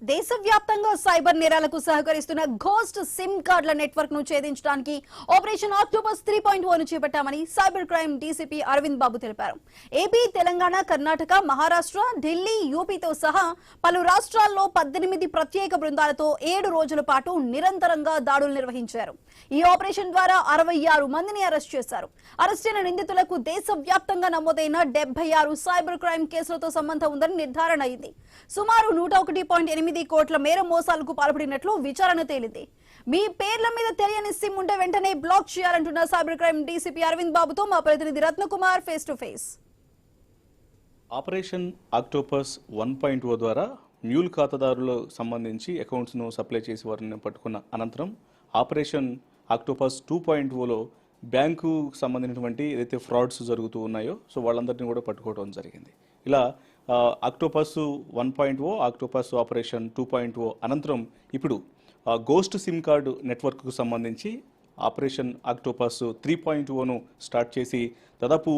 దేశవ్యాప్తంగా సైబర్ నేరాలకు సహకరిస్తున్న ఘోస్ట్ సిమ్ కార్డుల నెట్వర్క్ ను ఛేదించడానికి ఆపరేషన్ ఆక్టోపస్ 3.0 ను చేపట్టామని సైబర్ క్రైమ్ డీసీపీ అరవింద్ బాబు తెలిపారు. ఏపీ, తెలంగాణ, కర్ణాటక, మహారాష్ట్ర, ఢిల్లీ, యూపీతో సహా పలు రాష్ట్రాల్లో 18 ప్రత్యేక బృందాలతో 7 రోజుల పాటు నిరంతరంగా దాడులు నిర్వహించారు. ఈ ఆపరేషన్ ద్వారా 66 మందిని అరెస్ట్ చేశారు. అరెస్టైన నిందితులకు దేశవ్యాప్తంగా నమోదైన 76 సైబర్ క్రైమ్ కేసులతో సంబంధం ఉందని నిర్ధారణ అయింది. సుమారు 101.8 కోట్ల మేర మోసాలకు పాల్పడినట్లు విచారణ తేలింది. మీ పేర్ల మీద తెలియని సిమ్ ఉంటే వెంటనే బ్లాక్ చేయాలంటున్న సైబర్ క్రైమ్ డీసీపీ అరవింద్ బాబుతో మా ప్రతినిధి Ratnakumar face to face. Operation octopus 1.0 ద్వారా మ్యూల్ ఖాతాదారులకు సంబంధించి అకౌంట్స్ను సప్లై చేసి వారిని పట్టుకున్న అనంతరం ఆపరేషన్ ఆక్టోపస్ 2.0లో బ్యాంకు సంబంధించినటువంటి ఏదైతే ఫ్రాడ్స్ జరుగుతూ ఉన్నాయో వాళ్ళందరినీ కూడా పట్టుకోవడం జరిగింది. ఇలా ఆక్టోపస్ 1.0, ఆక్టోపస్ ఆపరేషన్ 2.0 అనంతరం ఇప్పుడు గోస్ట్ సిమ్ కార్డు నెట్వర్క్కు సంబంధించి ఆపరేషన్ ఆక్టోపస్ 3.0ను స్టార్ట్ చేసి దాదాపు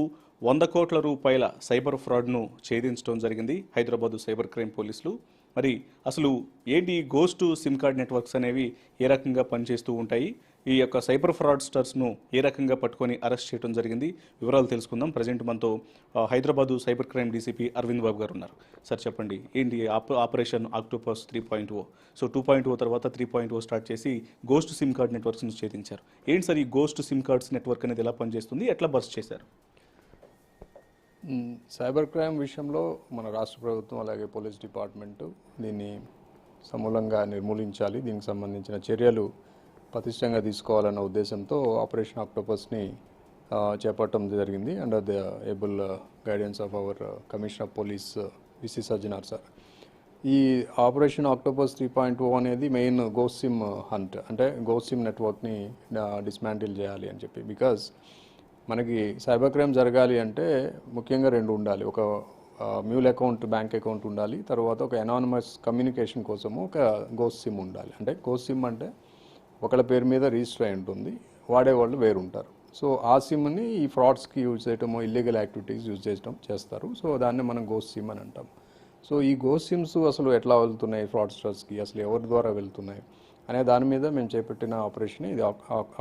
100 కోట్ల రూపాయల సైబర్ ఫ్రాడ్ను ఛేదించడం జరిగింది హైదరాబాద్ సైబర్ క్రైమ్ పోలీసులు. మరి అసలు ఏంటి గోస్ట్ సిమ్ కార్డ్ నెట్వర్క్స్ అనేవి ఏ రకంగా పనిచేస్తూ ఉంటాయి, ఈ యొక్క సైబర్ ఫ్రాడ్స్టర్స్ను ఏ రకంగా పట్టుకొని అరెస్ట్ చేయడం జరిగింది, వివరాలు తెలుసుకుందాం. ప్రజెంట్ మనతో Hyderabad cyber crime DCP Aravind Babu గారు ఉన్నారు. సార్ చెప్పండి, ఏంటి ఆపరేషన్ ఆక్టోపస్ 3.0? 2.0 తర్వాత 3.0 స్టార్ట్ చేసి గోస్ట్ సిమ్ కార్డ్ నెట్వర్క్స్ను ఛేదించారు. ఏంటి సార్ ఈ గోస్ట్ సిమ్ కార్డ్స్ నెట్వర్క్ అనేది ఎలా పనిచేస్తుంది, ఎట్లా బర్స్ట్ చేశారు? సైబర్ క్రైమ్ విషయంలో మన రాష్ట్ర ప్రభుత్వం అలాగే పోలీస్ డిపార్ట్మెంటు దీన్ని సమూలంగా నిర్మూలించాలి, దీనికి సంబంధించిన చర్యలు పటిష్టంగా తీసుకోవాలన్న ఉద్దేశంతో ఆపరేషన్ ఆక్టోపస్ని చేపట్టడం జరిగింది under the able guidance of our commissioner of police VC Sajjanar sir. ఈ ఆపరేషన్ ఆక్టోపస్ 3.0 అనేది మెయిన్ గోస్ట్ సిమ్ హంట్, అంటే గోస్ట్ సిమ్ నెట్వర్క్ని డిస్మాంటిల్ చేయాలి అని చెప్పి. బికాజ్ మనకి సైబర్ క్రైమ్ జరగాలి అంటే ముఖ్యంగా రెండు ఉండాలి. ఒక మ్యూల్ అకౌంట్, బ్యాంక్ అకౌంట్ ఉండాలి, తర్వాత ఒక ఎనానిమస్ కమ్యూనికేషన్ కోసము ఒక గోస్ట్ సిమ్ ఉండాలి. అంటే గోస్ట్ సిమ్ అంటే ఒకళ్ళ పేరు మీద రిజిస్టర్ అయి ఉంటుంది, వాడేవాళ్ళు వేరుంటారు. సో ఆ సిమ్ని ఈ ఫ్రాడ్స్కి యూజ్ చేయటము, ఇల్లీగల్ యాక్టివిటీస్ యూజ్ చేస్తారు. సో దాన్ని మనం గోస్ట్ సిమ్ అని అంటాం. సో ఈ గోస్ట్ సిమ్స్ అసలు ఎట్లా వెళ్తున్నాయి ఫ్రాడ్స్టర్స్కి, అసలు ఎవరి ద్వారా వెళ్తున్నాయి అనే దాని మీద మేము చేపట్టిన ఆపరేషన్ ఇది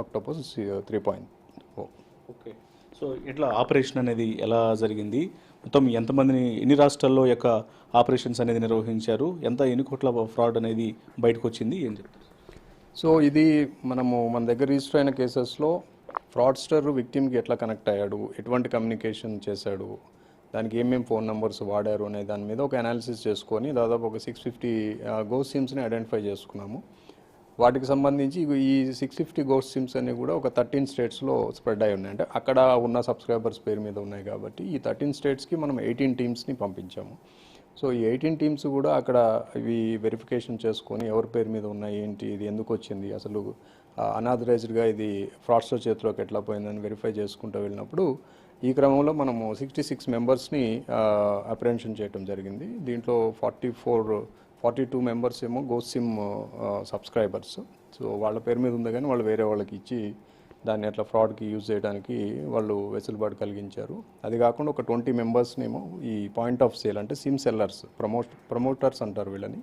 ఆక్టోపస్ 3.0. ఓకే, సో ఇట్లా ఆపరేషన్ అనేది ఎలా జరిగింది, మొత్తం ఎంతమందిని, ఎన్ని రాష్ట్రాల్లో యొక్క ఆపరేషన్స్ అనేది నిర్వహించారు, ఎన్ని కోట్ల ఫ్రాడ్ అనేది బయటకు వచ్చింది, ఏం చెప్తారు? సో ఇది మన దగ్గర రిజిస్టర్ అయిన కేసెస్లో ఫ్రాడ్స్టర్ విక్టిమ్కి ఎట్లా కనెక్ట్ అయ్యాడు, ఎటువంటి కమ్యూనికేషన్ చేశాడు, దానికి ఏమేమి ఫోన్ నెంబర్స్ వాడారు అనే దాని మీద ఒక అనాలిసిస్ చేసుకొని దాదాపు ఒక 650 గోస్ట్ సిమ్స్ని ఐడెంటిఫై చేసుకున్నాము. వాటికి సంబంధించి ఈ 650 గోస్ట్ సిమ్స్ అన్ని కూడా ఒక 13 స్టేట్స్లో స్ప్రెడ్ అయి ఉన్నాయి. అంటే అక్కడ ఉన్న సబ్స్క్రైబర్స్ పేరు మీద ఉన్నాయి కాబట్టి ఈ 13 స్టేట్స్కి మనం 18 టీమ్స్ని పంపించాము. సో ఈ 18 టీమ్స్ కూడా అక్కడ ఇవి వెరిఫికేషన్ చేసుకొని ఎవరి పేరు మీద ఉన్నాయి, ఏంటి, ఇది ఎందుకు వచ్చింది, అసలు అనాథరైజ్డ్గా ఇది ఫ్రాడ్స్టర్ చేతిలోకి ఎట్లా పోయిందని వెరిఫై చేసుకుంటూ వెళ్ళినప్పుడు ఈ క్రమంలో మనము 66 మెంబర్స్ని అప్రెన్షన్ చేయడం జరిగింది. దీంట్లో 42 మెంబర్స్ ఏమో గోస్ట్ సిమ్ సబ్స్క్రైబర్స్. సో వాళ్ళ పేరు మీద ఉంది కానీ వాళ్ళు వేరే వాళ్ళకి ఇచ్చి దాన్ని అట్లా ఫ్రాడ్కి యూజ్ చేయడానికి వాళ్ళు వెసులుబాటు కలిగించారు. అది కాకుండా ఒక 20 మెంబర్స్నేమో ఈ పాయింట్ ఆఫ్ సేల్, అంటే సిమ్ సెల్లర్స్, ప్రమోటర్స్ అంటారు వీళ్ళని.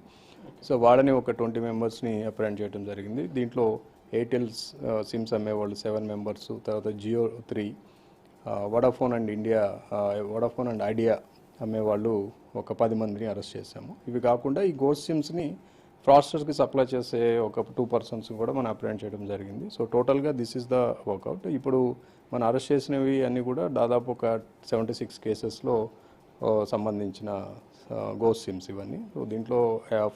సో వాళ్ళని ఒక 20 మెంబర్స్ని అప్రెంట్ చేయడం జరిగింది. దీంట్లో ఎయిర్టెల్ సిమ్స్ అమ్మేవాళ్ళు 7 మెంబర్స్, తర్వాత జియో 3, వడాఫోన్ అండ్ ఐడియా అమ్మేవాళ్ళు ఒక 10 మందిని అరెస్ట్ చేశాము. ఇవి కాకుండా ఈ గోస్ట్ సిమ్స్ని ఫ్రాడ్స్టర్స్కి సప్లై చేసే ఒక 2 పర్సన్స్ కూడా మనం అప్రెంట్ చేయడం జరిగింది. సో టోటల్గా దిస్ ఈస్ ద వర్కౌట్. ఇప్పుడు మనం అరెస్ట్ చేసినవి అన్నీ కూడా దాదాపు ఒక 76 కేసెస్లో సంబంధించిన గోస్ట్ సిమ్స్ ఇవన్నీ. సో దీంట్లో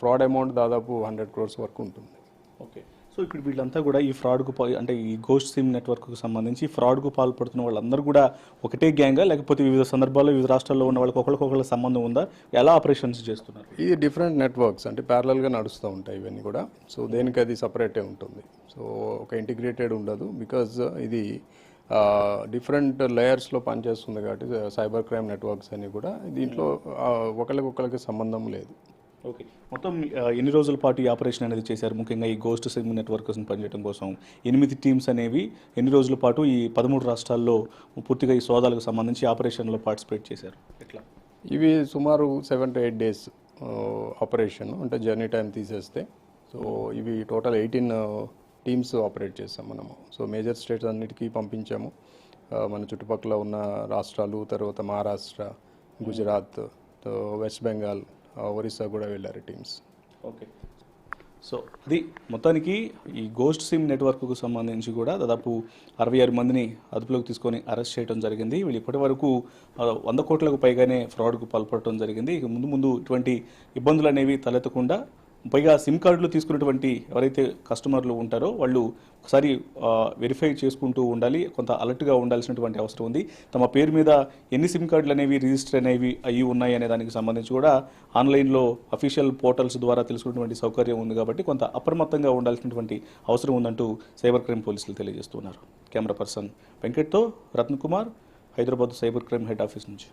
ఫ్రాడ్ అమౌంట్ దాదాపు 100 crores వరకు ఉంటుంది. ఓకే, సో ఇప్పుడు వీళ్ళంతా కూడా ఈ ఫ్రాడ్కు అంటే ఈ గోస్ట్ సిమ్ నెట్వర్క్కు సంబంధించి ఫ్రాడ్కు పాల్పడుతున్న వాళ్ళందరూ కూడా ఒకటే గ్యాంగా, లేకపోతే వివిధ సందర్భాల్లో వివిధ రాష్ట్రాల్లో ఉన్న వాళ్ళకి ఒకరికొకరికి సంబంధం ఉందా, ఎలా ఆపరేషన్స్ చేస్తున్నారు? ఇది డిఫరెంట్ నెట్వర్క్స్, అంటే ప్యారలల్గా నడుస్తూ ఉంటాయి ఇవన్నీ కూడా. సో దేనికి అది సపరేటే ఉంటుంది. సో ఒక ఇంటిగ్రేటెడ్ ఉండదు, బికాజ్ ఇది డిఫరెంట్ లేయర్స్లో పనిచేస్తుంది కాబట్టి సైబర్ క్రైమ్ నెట్వర్క్స్ అన్నీ కూడా. దీంట్లో ఒకరికొకరికి సంబంధం లేదు. ఓకే, మొత్తం ఎన్ని రోజుల పాటు ఈ ఆపరేషన్ అనేది చేశారు? ముఖ్యంగా ఈ గోస్ట్ సిమ్ నెట్వర్క్స్ని పనిచేయడం కోసం 8 టీమ్స్ అనేవి ఎన్ని రోజుల పాటు ఈ 13 రాష్ట్రాల్లో పూర్తిగా ఈ సోదాలకు సంబంధించి ఆపరేషన్లో పార్టిసిపేట్ చేశారు? ఎట్లా? ఇవి సుమారు 7 to 8 days ఆపరేషన్, అంటే జర్నీ టైం తీసేస్తే. సో ఇవి టోటల్ 18 టీమ్స్ ఆపరేట్ చేస్తాం మనము. సో మేజర్ స్టేట్స్ అన్నిటికీ పంపించాము. మన చుట్టుపక్కల ఉన్న రాష్ట్రాలు, తర్వాత మహారాష్ట్ర, గుజరాత్, వెస్ట్ బెంగాల్, ఒరిస్సా కూడా వెళ్ళారు టీమ్స్. ఓకే. సో అది మొత్తానికి ఈ గోస్ట్ సిమ్ నెట్వర్క్కు సంబంధించి కూడా దాదాపు 66 మందిని అదుపులోకి తీసుకొని అరెస్ట్ చేయడం జరిగింది. వీళ్ళు ఇప్పటి వరకు 100 కోట్లకు పైగానే ఫ్రాడ్కు పాల్పడటం జరిగింది. ఇక ముందు ఇటువంటి ఇబ్బందులు అనేవి తలెత్తకుండా, పైగా సిమ్ కార్డులు తీసుకున్నటువంటి ఎవరైతే కస్టమర్లు ఉంటారో వాళ్ళు ఒకసారి వెరిఫై చేసుకుంటూ ఉండాలి, కొంత అలర్ట్గా ఉండాల్సినటువంటి అవసరం ఉంది. తమ పేరు మీద ఎన్ని సిమ్ కార్డులు అనేవి రిజిస్టర్ అనేవి అయ్యి ఉన్నాయి అనే దానికి సంబంధించి కూడా ఆన్లైన్లో అఫీషియల్ పోర్టల్స్ ద్వారా తెలుసుకున్నటువంటి సౌకర్యం ఉంది కాబట్టి కొంత అప్రమత్తంగా ఉండాల్సినటువంటి అవసరం ఉందంటూ సైబర్ క్రైమ్ పోలీసులు తెలియజేస్తున్నారు. కెమెరా పర్సన్ వెంకట్తో Ratnakumar, Hyderabad cyber crime head office నుంచి.